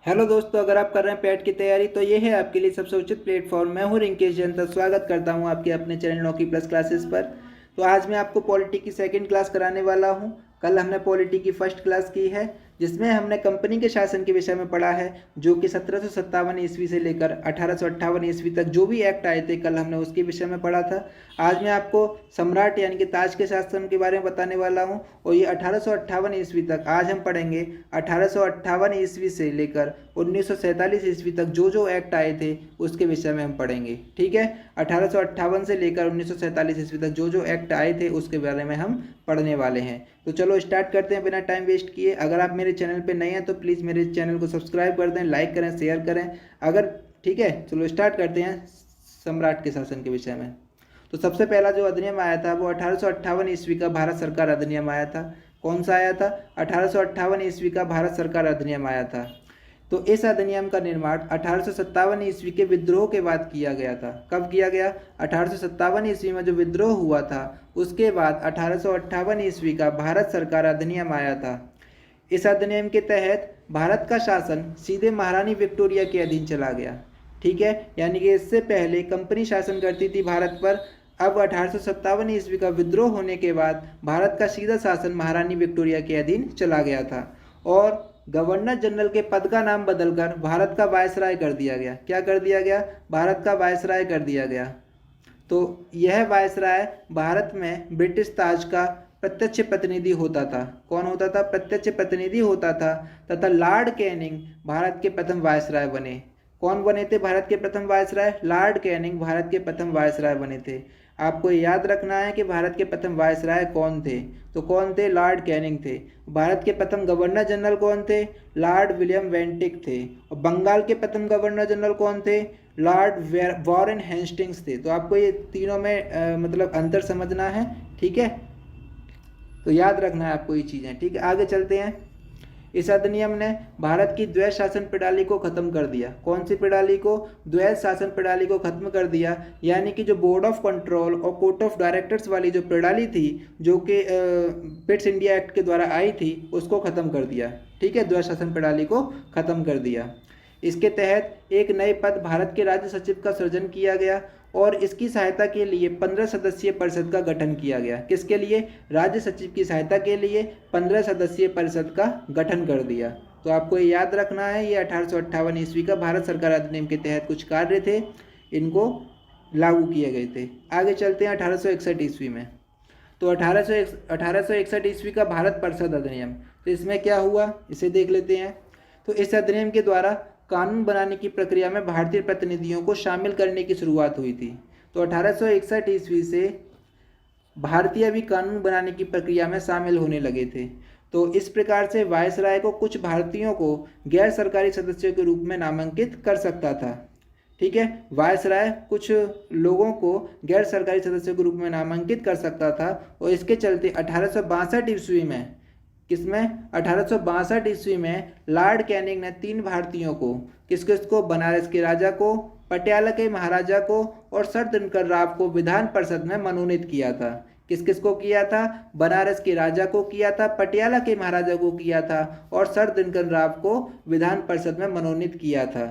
Hello दोस्तों, अगर आप कर रहे हैं पैट की तैयारी तो ये है आपके लिए सबसे उचित प्लेटफॉर्म। मैं हूँ रिंकेश जैन, स्वागत करता हूँ आपके अपने चैनल नौकी प्लस क्लासेस पर। तो आज मैं आपको पॉलिटी की सेकंड क्लास कराने वाला हूँ। कल हमने पॉलिटी की फर्स्ट क्लास की है जिसमें हमने कंपनी के शासन के विषय में पढ़ा है, जो कि 1757 ईस्वी से लेकर 1858 ईस्वी तक जो भी एक्ट आए थे कल हमने उसके विषय में पढ़ा था। आज मैं आपको सम्राट यानी कि ताज के शासन के बारे में बताने वाला हूँ और ये 1858 ईस्वी तक आज हम पढ़ेंगे। 1858 ईस्वी से लेकर 1947 ईस्वी तक जो जो एक्ट आए थे उसके विषय में हम पढ़ेंगे। ठीक है, 1858 से लेकर 1947 ईस्वी तक जो जो एक्ट आए थे उसके बारे में हम पढ़ने वाले हैं। तो चलो स्टार्ट करते हैं बिना टाइम वेस्ट किए। अगर आप मेरे चैनल पे नए हैं तो प्लीज़ मेरे चैनल को सब्सक्राइब कर दें, लाइक करें, शेयर करें। अगर ठीक है, चलो स्टार्ट करते हैं सम्राट के शासन के विषय में। तो सबसे पहला जो अधिनियम आया था वो 1858 ईस्वी का भारत सरकार अधिनियम आया था। कौन सा आया था? 1858 ईस्वी का भारत सरकार अधिनियम आया था। तो इस अधिनियम का निर्माण 1857 ईस्वी के विद्रोह के बाद किया गया था। कब किया गया? 1857 ईस्वी में जो विद्रोह हुआ था उसके बाद 1858 ईस्वी का भारत सरकार अधिनियम आया था। इस अधिनियम के तहत भारत का शासन सीधे महारानी विक्टोरिया के अधीन चला गया। ठीक है, यानी कि इससे पहले कंपनी शासन करती थी भारत पर। अब 1857 ईस्वी का विद्रोह होने के बाद भारत का सीधा शासन महारानी विक्टोरिया के अधीन चला गया था और गवर्नर जनरल के पद का नाम बदलकर भारत का वायसराय कर दिया गया। क्या कर दिया गया? भारत का वायसराय कर दिया गया। तो यह वायसराय भारत में ब्रिटिश ताज का प्रत्यक्ष प्रतिनिधि होता था। कौन होता था? प्रत्यक्ष प्रतिनिधि होता था। तथा लॉर्ड कैनिंग भारत के प्रथम वायसराय बने। कौन बने थे भारत के प्रथम वायसराय? लॉर्ड कैनिंग भारत के प्रथम वायसराय बने थे। आपको याद रखना है कि भारत के प्रथम वायसराय कौन थे। तो कौन थे? लॉर्ड कैनिंग थे। भारत के प्रथम गवर्नर जनरल कौन थे? लॉर्ड विलियम वेंटिक थे। और बंगाल के प्रथम गवर्नर जनरल कौन थे? लॉर्ड वॉरेन हेस्टिंग्स थे। तो आपको ये तीनों में मतलब अंतर समझना है। ठीक है, तो याद रखना है आपको ये चीज़ें। ठीक है, आगे चलते हैं। इस अधिनियम ने भारत की द्वैध शासन प्रणाली को खत्म कर दिया। कौन सी प्रणाली को? द्वैध शासन प्रणाली को खत्म कर दिया। यानी कि जो बोर्ड ऑफ कंट्रोल और कोर्ट ऑफ डायरेक्टर्स वाली जो प्रणाली थी, जो कि पिट्स इंडिया एक्ट के द्वारा आई थी, उसको खत्म कर दिया। ठीक है, द्वैध शासन प्रणाली को खत्म कर दिया। इसके तहत एक नए पद भारत के राज्य सचिव का सृजन किया गया और इसकी सहायता के लिए 15 सदस्यीय परिषद का गठन किया गया। किसके लिए? राज्य सचिव की सहायता के लिए 15 सदस्यीय परिषद का गठन कर दिया। तो आपको ये याद रखना है, ये 1858 ईस्वी का भारत सरकार अधिनियम के तहत कुछ कार्य थे, इनको लागू किए गए थे। आगे चलते हैं 1861 ईस्वी में। तो 1861 ईस्वी का भारत परिषद अधिनियम। तो इसमें क्या हुआ इसे देख लेते हैं। तो इस अधिनियम के द्वारा कानून बनाने की प्रक्रिया में भारतीय प्रतिनिधियों को शामिल करने की शुरुआत हुई थी। तो 1861 ईस्वी से भारतीय भी कानून बनाने की प्रक्रिया में शामिल होने लगे थे। तो इस प्रकार से वायसराय को कुछ भारतीयों को गैर सरकारी सदस्यों के रूप में नामांकित कर सकता था। ठीक है, वायसराय कुछ लोगों को गैर सरकारी सदस्यों के रूप में नामांकित कर सकता था और इसके चलते 1862 ईस्वी में, किसमें? 1862 ईस्वी में लॉर्ड कैनिंग ने 3 भारतीयों को, किस किस को? बनारस के राजा को, पटियाला के महाराजा को और सर दिनकर राव को विधान परिषद में मनोनीत किया था। किस किस को किया था? बनारस के राजा को किया था, पटियाला के महाराजा को किया था और सर दिनकर राव को विधान परिषद में मनोनीत किया था।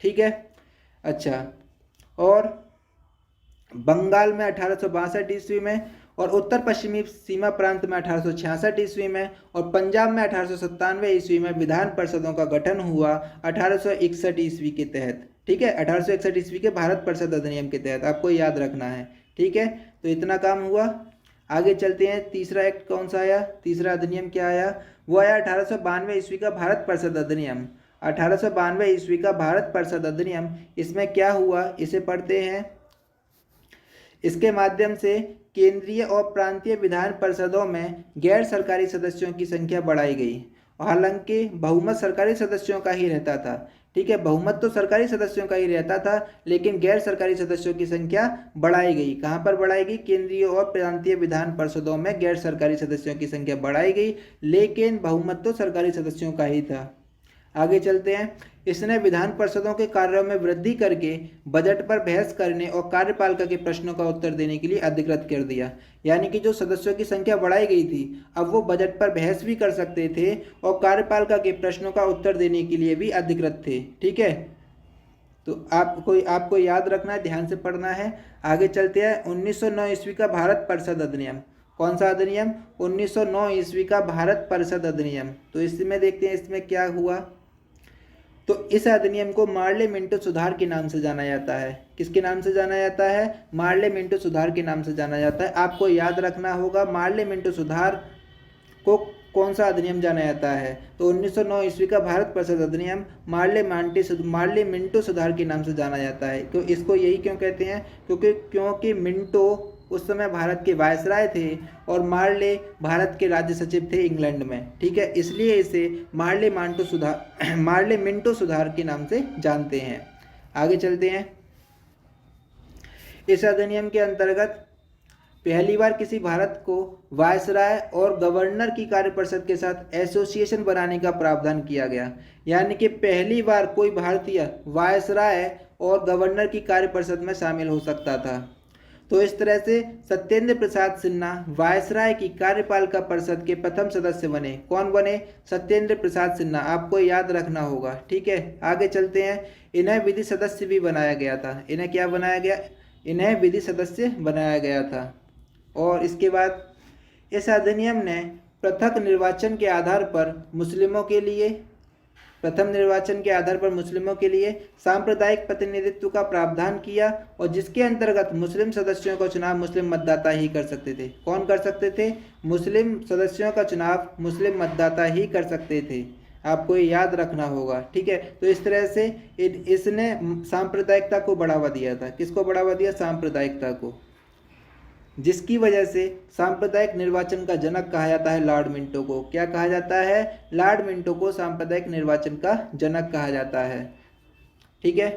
ठीक है, अच्छा। और बंगाल में 1862 ईस्वी में और उत्तर पश्चिमी सीमा प्रांत में 1866 ईस्वी में और पंजाब में 1897 ईस्वी में विधान परिषदों का गठन हुआ 1861 ईस्वी के तहत। ठीक है, 1861 ईस्वी के भारत परिषद अधिनियम के तहत आपको याद रखना है। ठीक है, तो इतना काम हुआ। आगे चलते हैं। तीसरा एक्ट कौन सा आया? तीसरा अधिनियम क्या आया? वो आया 1892 ईस्वी का भारत परिषद अधिनियम। 1892 ईस्वी का भारत परिषद अधिनियम। इसमें क्या हुआ इसे पढ़ते हैं। इसके माध्यम से केंद्रीय और प्रांतीय विधान परिषदों में गैर सरकारी सदस्यों की संख्या बढ़ाई गई। हालांकि बहुमत सरकारी सदस्यों का ही रहता था। ठीक है, बहुमत तो सरकारी सदस्यों का ही रहता था, लेकिन गैर सरकारी सदस्यों की संख्या बढ़ाई गई। कहाँ पर बढ़ाई गई? केंद्रीय और प्रांतीय विधान परिषदों में गैर सरकारी सदस्यों की संख्या बढ़ाई गई, लेकिन बहुमत तो सरकारी सदस्यों का ही था। आगे चलते हैं। इसने विधान पार्षदों के कार्यों में वृद्धि करके बजट पर बहस करने और कार्यपालिका के प्रश्नों का उत्तर देने के लिए अधिकृत कर दिया। यानी कि जो सदस्यों की संख्या बढ़ाई गई थी, अब वो बजट पर बहस भी कर सकते थे और कार्यपालिका के प्रश्नों का उत्तर देने के लिए भी अधिकृत थे। ठीक है, तो आपको याद रखना है, ध्यान से पढ़ना है। आगे चलते हैं। 1909 ईस्वी का भारत परिषद अधिनियम। कौन सा अधिनियम? 1909 ईस्वी का भारत परिषद अधिनियम। तो इसमें देखते हैं इसमें क्या हुआ। तो इस अधिनियम को मार्ले मिंटो सुधार के नाम से जाना जाता है। किसके नाम से जाना जाता है? मार्ले मिंटो सुधार के नाम से जाना जाता है। आपको याद रखना होगा मार्ले मिंटो सुधार को कौन सा अधिनियम जाना जाता है। तो 1909 ईस्वी का भारत परिषद अधिनियम मार्ले मिंटो सुधार के नाम से जाना जाता है। तो इसको यही क्यों कहते हैं? क्योंकि मिंटो उस समय भारत के वायसराय थे और मार्ले भारत के राज्य सचिव थे इंग्लैंड में। ठीक है, इसलिए इसे मार्ले मिंटो सुधार के नाम से जानते हैं। आगे चलते हैं। इस अधिनियम के अंतर्गत पहली बार किसी भारत को वायसराय और गवर्नर की कार्यपरिषद के साथ एसोसिएशन बनाने का प्रावधान किया गया। यानी कि पहली बार कोई भारतीय वायसराय और गवर्नर की कार्यपरिषद में शामिल हो सकता था। तो इस तरह से सत्येंद्र प्रसाद सिन्हा वायसराय की कार्यपालिका परिषद के प्रथम सदस्य बने। कौन बने? सत्येंद्र प्रसाद सिन्हा। आपको याद रखना होगा। ठीक है, आगे चलते हैं। इन्हें विधि सदस्य भी बनाया गया था। इन्हें क्या बनाया गया? इन्हें विधि सदस्य बनाया गया था। और इसके बाद इस अधिनियम ने पृथक निर्वाचन के आधार पर मुस्लिमों के लिए सांप्रदायिक प्रतिनिधित्व का प्रावधान किया और जिसके अंतर्गत मुस्लिम सदस्यों का चुनाव मुस्लिम मतदाता ही कर सकते थे। कौन कर सकते थे? मुस्लिम सदस्यों का चुनाव मुस्लिम मतदाता ही कर सकते थे। आपको ये याद रखना होगा। ठीक है, तो इस तरह से इसने सांप्रदायिकता को बढ़ावा दिया था। किसको बढ़ावा दिया? सांप्रदायिकता को, जिसकी वजह से सांप्रदायिक निर्वाचन का जनक कहा जाता है लॉर्ड मिंटो को। क्या कहा जाता है? लॉर्ड मिंटो को सांप्रदायिक निर्वाचन का जनक कहा जाता है। ठीक है,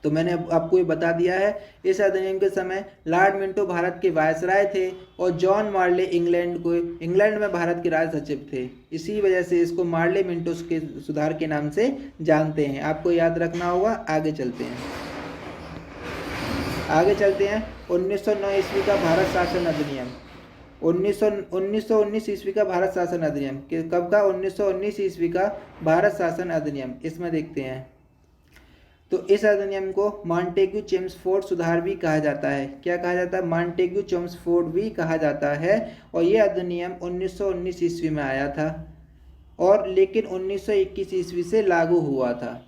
तो मैंने आपको ये बता दिया है। इस अधिनियम के समय लॉर्ड मिंटो भारत के वायसराय थे और जॉन मार्ले इंग्लैंड में भारत के राज सचिव थे। इसी वजह से इसको मार्ले मिंटो के सुधार के नाम से जानते हैं। आपको याद रखना होगा। आगे चलते हैं। 1909 ईस्वी का भारत शासन अधिनियम। 1919 ईस्वी का भारत शासन अधिनियम कब का? 1919 ईस्वी का भारत शासन अधिनियम। इसमें देखते हैं। तो इस अधिनियम को मॉन्टेग्यू चेम्सफोर्ड सुधार भी कहा जाता है। क्या कहा जाता है? मॉन्टेग्यू चेम्सफोर्ड भी कहा जाता है। और ये अधिनियम 1919 ईस्वी में आया था और लेकिन 1921 ईस्वी से लागू हुआ था।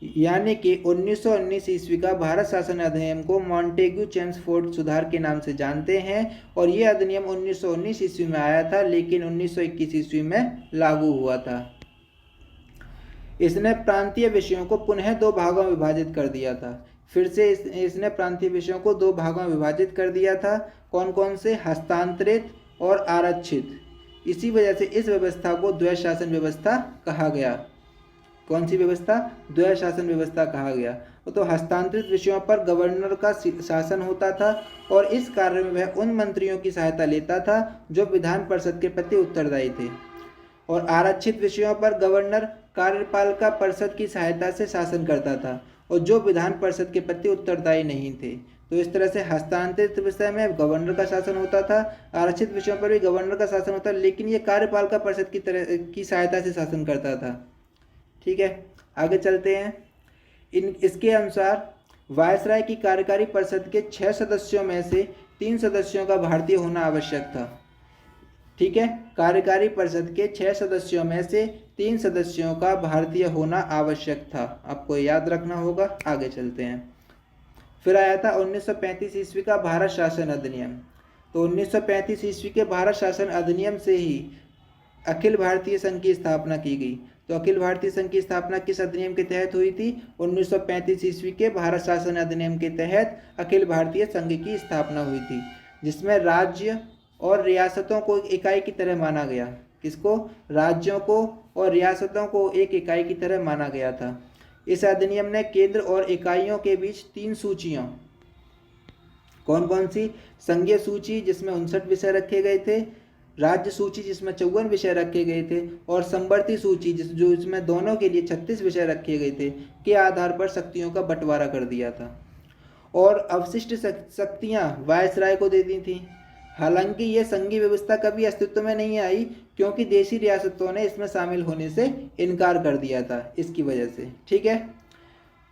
यानी कि 1919 ईस्वी का भारत शासन अधिनियम को मॉन्टेग्यू चेम्सफोर्ड सुधार के नाम से जानते हैं और ये अधिनियम 1919 ईस्वी में आया था लेकिन 1921 ईस्वी में लागू हुआ था। इसने प्रांतीय विषयों को पुनः दो भागों में विभाजित कर दिया था। फिर से इसने प्रांतीय विषयों को दो भागों में विभाजित कर दिया था। कौन कौन से? हस्तांतरित और आरक्षित। इसी वजह से इस व्यवस्था को द्वैध शासन व्यवस्था कहा गया। कौन सी व्यवस्था? द्वैध शासन व्यवस्था कहा गया। तो हस्तांतरित विषयों पर गवर्नर का शासन होता था और इस कार्य में वह उन मंत्रियों की सहायता लेता था जो विधान परिषद के प्रति उत्तरदायी थे और आरक्षित विषयों पर गवर्नर कार्यपालिका परिषद की सहायता से शासन करता था और जो विधान परिषद के प्रति उत्तरदायी नहीं थे। तो इस तरह से हस्तांतरित विषय में गवर्नर का शासन होता था, आरक्षित विषयों पर भी गवर्नर का शासन होता, लेकिन ये कार्यपालिका परिषद की सहायता से शासन करता था। ठीक है, आगे चलते हैं। इसके अनुसार वायसराय की कार्यकारी परिषद के 6 सदस्यों में से 3 सदस्यों का भारतीय होना आवश्यक था। ठीक है, कार्यकारी परिषद के 6 सदस्यों में से 3 सदस्यों का भारतीय होना आवश्यक था। आपको याद रखना होगा। आगे चलते हैं। फिर आया था 1935 ईस्वी का भारत शासन अधिनियम। तो 1935 ईस्वी के भारत शासन अधिनियम से ही अखिल भारतीय संघ की स्थापना की गई। तो अखिल भारतीय संघ की स्थापना किस अधिनियम के तहत हुई थी? 1935 ईस्वी के भारत शासन अधिनियम के तहत अखिल भारतीय संघ की स्थापना हुई थी, जिसमें राज्य और रियासतों को एक इकाई की तरह माना गया। किसको? राज्यों को और रियासतों को एक इकाई की तरह माना गया था। इस अधिनियम ने केंद्र और इकाइयों के बीच 3 सूचियां, कौन कौन सी? संघीय सूची जिसमें 59 विषय रखे गए थे, राज्य सूची जिसमें 54 विषय रखे गए थे और संवर्ती सूची जो इसमें दोनों के लिए 36 विषय रखे गए थे के आधार पर शक्तियों का बंटवारा कर दिया था और अवशिष्ट शक्तियां वायसराय को दे दी थी। हालांकि यह संघीय व्यवस्था कभी अस्तित्व में नहीं आई क्योंकि देशी रियासतों ने इसमें शामिल होने से इनकार कर दिया था इसकी वजह से। ठीक है।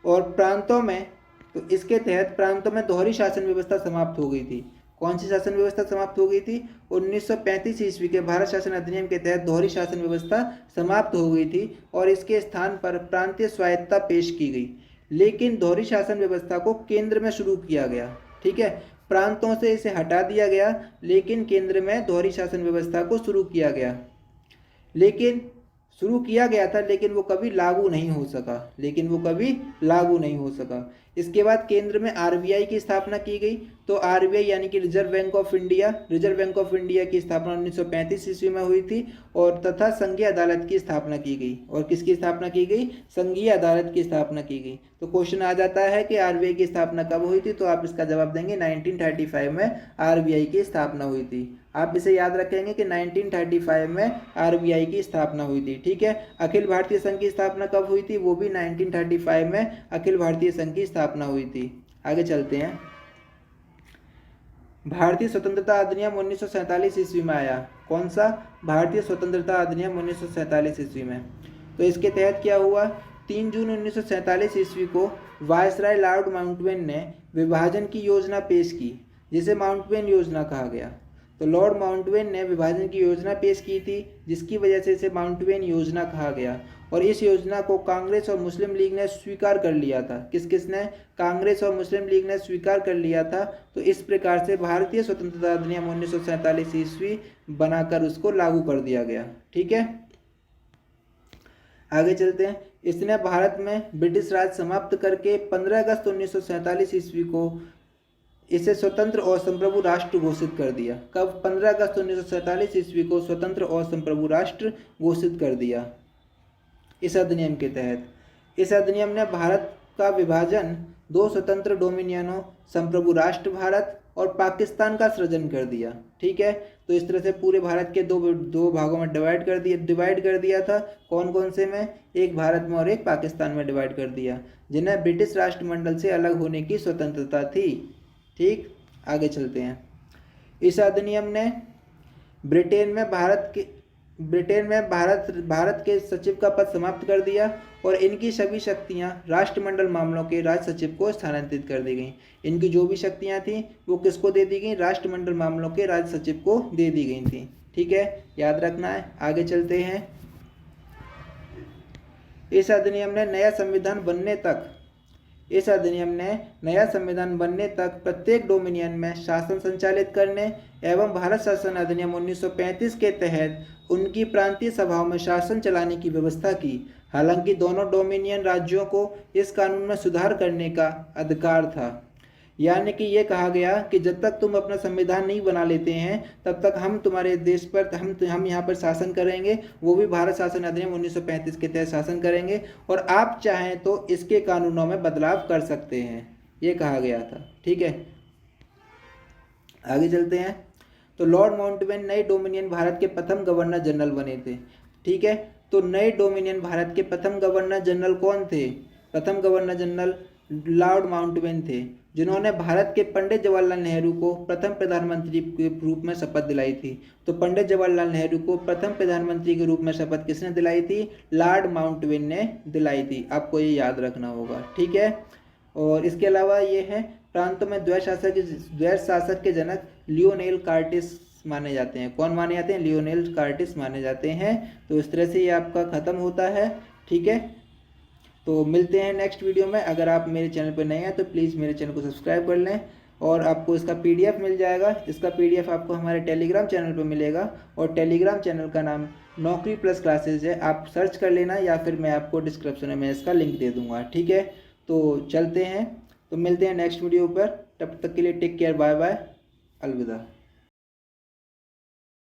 और प्रांतों में, तो इसके तहत प्रांतों में दोहरी शासन व्यवस्था समाप्त हो गई थी। कौन सी शासन व्यवस्था समाप्त हो गई थी? 1935 ईस्वी के भारत शासन अधिनियम के तहत दोहरी शासन व्यवस्था समाप्त हो गई थी और इसके स्थान पर प्रांतीय स्वायत्तता पेश की गई। लेकिन दोहरी शासन व्यवस्था को केंद्र में शुरू किया गया। ठीक है, प्रांतों से इसे हटा दिया गया लेकिन केंद्र में दोहरी शासन व्यवस्था को शुरू किया गया। लेकिन शुरू किया गया था लेकिन वो कभी लागू नहीं हो सका। इसके बाद केंद्र में आरबीआई की स्थापना की गई। तो आरबीआई यानी कि रिजर्व बैंक ऑफ इंडिया की स्थापना 1935 ईस्वी में हुई थी और तथा संघीय अदालत की स्थापना की गई। और किसकी स्थापना की गई? संघीय अदालत की स्थापना की गई। तो क्वेश्चन आ जाता है कि आरबीआई की स्थापना कब हुई थी? तो आप इसका जवाब देंगे 1935 में आरबीआई की स्थापना हुई थी। आप इसे याद रखेंगे कि 1935 में आरबीआई की स्थापना हुई थी। ठीक है। अखिल भारतीय संघ की स्थापना कब हुई थी? वो भी 1935 में अखिल भारतीय संघ की स्थापना हुई थी। आगे चलते हैं। भारतीय स्वतंत्रता अधिनियम 1947 ईस्वी में आया। कौन सा? भारतीय स्वतंत्रता अधिनियम 1947 ईस्वी में। तो इसके तहत क्या हुआ? 3 जून 1947 ईस्वी को वायसराय लॉर्ड माउंटबेटन ने विभाजन की योजना पेश की, जिसे माउंटबेटन योजना कहा गया। तो लॉर्ड माउंटबेटन ने विभाजन की योजना पेश की थी जिसकी वजह से इसे माउंटबेटन योजना कहा गया और इस योजना को कांग्रेस और मुस्लिम लीग ने स्वीकार कर लिया था। किसने? कांग्रेस और मुस्लिम लीग ने स्वीकार कर लिया था। तो इस प्रकार से भारतीय स्वतंत्रता अधिनियम 1947 ईस्वी बनाकर उसको लागू कर दिया गया। ठीक है, आगे चलते हैं। इसने भारत में ब्रिटिश राज समाप्त करके 15 अगस्त 1947 ईस्वी को इसे स्वतंत्र और संप्रभु राष्ट्र घोषित कर दिया। कब? 15 अगस्त 1947 ईस्वी को स्वतंत्र और संप्रभु राष्ट्र घोषित कर दिया इस अधिनियम के तहत। इस अधिनियम ने भारत का विभाजन 2 स्वतंत्र डोमिनियनों, संप्रभु राष्ट्र भारत और पाकिस्तान का सृजन कर दिया। ठीक है, तो इस तरह से पूरे भारत के दो भागों में डिवाइड कर दिया था। कौन कौन से में? एक भारत में और एक पाकिस्तान में डिवाइड कर दिया, जिन्हें ब्रिटिश राष्ट्रमंडल से अलग होने की स्वतंत्रता थी। ठीक, आगे चलते हैं। इस अधिनियम ने ब्रिटेन में भारत के सचिव का पद समाप्त कर दिया और इनकी सभी शक्तियां राष्ट्रमंडल मामलों के राज्य सचिव को स्थानांतरित कर दी गई। इनकी जो भी शक्तियां थी वो किसको दे दी गई? राष्ट्रमंडल मामलों के राज्य सचिव को दे दी गई थी। ठीक है, याद रखना है। आगे चलते हैं। इस अधिनियम ने नया संविधान बनने तक प्रत्येक डोमिनियन में शासन संचालित करने एवं भारत शासन अधिनियम 1935 के तहत उनकी प्रांतीय सभाओं में शासन चलाने की व्यवस्था की। हालांकि दोनों डोमिनियन राज्यों को इस कानून में सुधार करने का अधिकार था। यानी कि ये कहा गया कि जब तक तुम अपना संविधान नहीं बना लेते हैं तब तक हम तुम्हारे देश पर हम यहाँ पर शासन करेंगे, वो भी भारत शासन अधिनियम 1935 के तहत शासन करेंगे और आप चाहें तो इसके कानूनों में बदलाव कर सकते हैं, ये कहा गया था। ठीक है, आगे चलते हैं। तो लॉर्ड माउंटबेटन नए डोमिनियन भारत के प्रथम गवर्नर जनरल बने थे। ठीक है, तो नए डोमिनियन भारत के प्रथम गवर्नर जनरल कौन थे? प्रथम गवर्नर जनरल लॉर्ड माउंटबेटन थे, जिन्होंने भारत के पंडित जवाहरलाल नेहरू को प्रथम प्रधानमंत्री के रूप में शपथ दिलाई थी। तो पंडित जवाहरलाल नेहरू को प्रथम प्रधानमंत्री के रूप में शपथ किसने दिलाई थी? लॉर्ड माउंटबेटन ने दिलाई थी। आपको ये याद रखना होगा। ठीक है, और इसके अलावा ये है प्रांतों में द्वैध शासक के जनक लियोनेल कार्टिस माने जाते हैं। कौन माने जाते हैं? लियोनेल कार्टिस माने जाते हैं। तो इस तरह से ये आपका खत्म होता है। ठीक है, तो मिलते हैं नेक्स्ट वीडियो में। अगर आप मेरे चैनल पर नए हैं तो प्लीज़ मेरे चैनल को सब्सक्राइब कर लें और आपको इसका पीडीएफ मिल जाएगा। इसका पीडीएफ आपको हमारे टेलीग्राम चैनल पर मिलेगा और टेलीग्राम चैनल का नाम नौकरी प्लस क्लासेज है। आप सर्च कर लेना या फिर मैं आपको डिस्क्रिप्शन में इसका लिंक दे दूँगा। ठीक है, तो चलते हैं, तो मिलते हैं नेक्स्ट वीडियो पर। तब तक के लिए टेक केयर, बाय बाय, अलविदा।